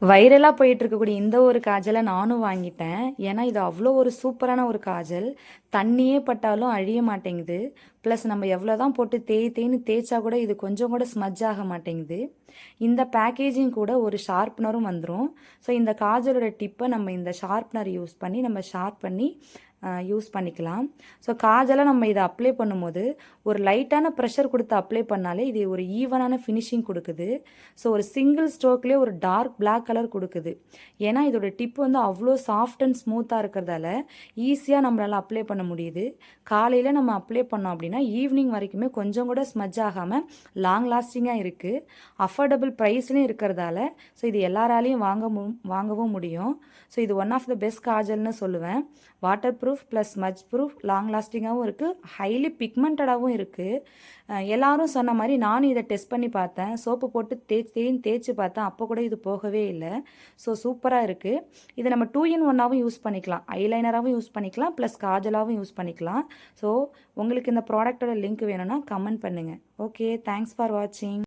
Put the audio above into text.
வைரலாக போயிட்டு இருக்கக்கூடிய இந்த ஒரு காஜலை நானும் வாங்கிட்டேன். ஏன்னா இது அவ்வளோ ஒரு சூப்பரான ஒரு காஜல். தண்ணியே பட்டாலும் அழிய மாட்டேங்குது. ப்ளஸ் நம்ம எவ்வளோ தான் போட்டு தேய்ன்னு தேய்ச்சா கூட இது கொஞ்சம் கூட ஸ்மஜ் ஆக மாட்டேங்குது. இந்த பேக்கேஜிங் கூட ஒரு ஷார்ப்னரும் வந்துடும். ஸோ இந்த காஜலோட டிப்பை நம்ம இந்த ஷார்ப்னர் யூஸ் பண்ணி நம்ம ஷார்ப் பண்ணி யூஸ் பண்ணிக்கலாம். ஸோ காஜலை நம்ம இதை அப்ளை பண்ணும்போது ஒரு லைட்டான ப்ரெஷர் கொடுத்து அப்ளை பண்ணாலே இது ஒரு ஈவனான ஃபினிஷிங் கொடுக்குது. ஸோ ஒரு சிங்கிள் ஸ்ட்ரோக்லேயே ஒரு டார்க் பிளாக் கலர் கொடுக்குது. ஏன்னா இதோட டிப் வந்து அவ்வளோ சாஃப்ட் அண்ட் ஸ்மூத்தாக இருக்கிறதால ஈஸியாக நம்மளால் அப்ளை பண்ண முடியுது. காலையில் நம்ம அப்ளை பண்ணோம் அப்படின்னா ஈவினிங் வரைக்குமே கொஞ்சம் கூட ஸ்மஜ் ஆகாமல் லாங் லாஸ்டிங்காக இருக்குது. அஃபோர்டபுள் ப்ரைஸ்லையும் இருக்கிறதால ஸோ இது எல்லாராலையும் வாங்கவும் முடியும். ஸோ இது ஒன் ஆஃப் த பெஸ்ட் காஜல்னு சொல்லுவேன். Water proof plus smudge proof long லாஸ்டிங்காகவும் இருக்குது, ஹைலி பிக்மெண்டடாகவும் இருக்குது. எல்லாரும் சொன்ன மாதிரி நானும் இதை டெஸ்ட் பண்ணி பார்த்தேன். சோப்பு போட்டு தேய்ச்சி பார்த்தேன், அப்போ கூட இது போகவே இல்லை. ஸோ சூப்பராக இருக்குது. இதை நம்ம 2 in 1ஆகவும் யூஸ் பண்ணிக்கலாம், ஐலைனராகவும் யூஸ் பண்ணிக்கலாம், ப்ளஸ் காஜலாகவும் யூஸ் பண்ணிக்கலாம். ஸோ உங்களுக்கு இந்த ப்ராடக்டோட லிங்க் வேணும்னா கமெண்ட் பண்ணுங்கள். ஓகே, தேங்க்ஸ் ஃபார் வாட்சிங்.